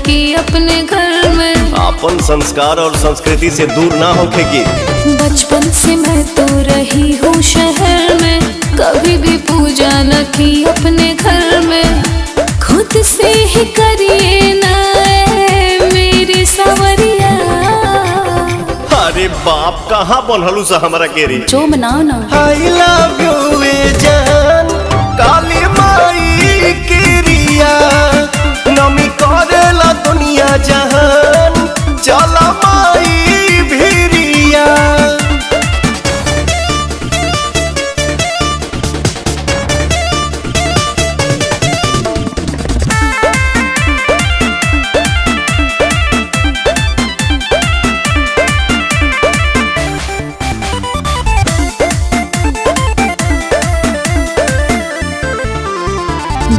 कि अपने घर में अपन संस्कार और संस्कृति से दूर ना होखेगी। बचपन से मैं तो रही हूँ शहर में, कभी भी पूजा न की अपने घर में। खुद से ही करिए ना मेरी सवरिया। अरे बाप कहाँ बनहलू सा हमारा केरी जो बनाओ ना। I love you जान काली माई केरिया नमी करेला दुनिया जहान चला माई भिरिया।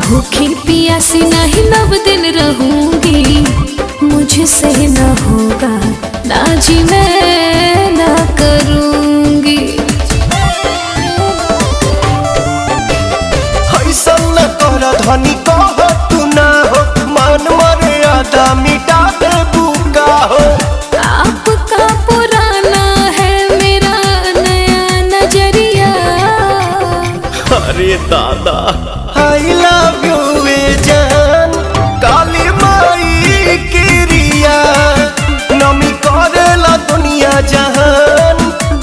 भूखी पियासी नहीं 9 दिन रहूंगी, मुझसे न होगा ना जी मैं ना करूंगी। ऐसा न कर धनी कह तू ना हो, मान मर्यादा मिटा दे बुका हो। आपका पुराना है मेरा नया नजरिया। अरे दादा I love you जान काली माई केरिया नमी करेला दुनिया जहान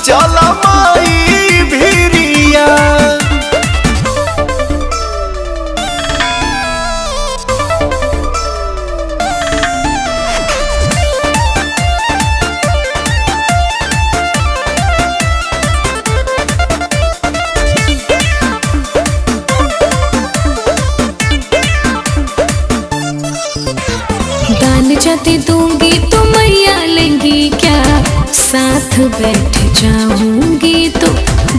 चला माई भिरिया। दान जाते दूंगी तो मैया लेंगी क्या, साथ बैठ जाऊंगी तो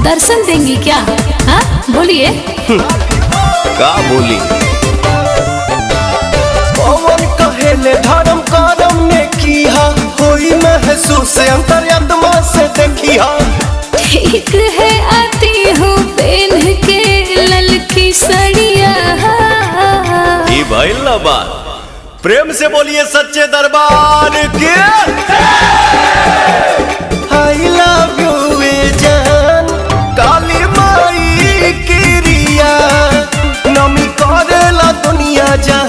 दर्शन देंगी क्या। हाँ बोलिए का बोली पवन कहेले धर्म करम ने किया होई महसूस अंतरात्मा से देखिया। ठीक है आती हूँ पहन के ललकी सड़िया। ये भाई बात प्रेम से बोलिए सच्चे दरबार के। I love you जान काली माई केरिया नमी करेला दुनिया जहान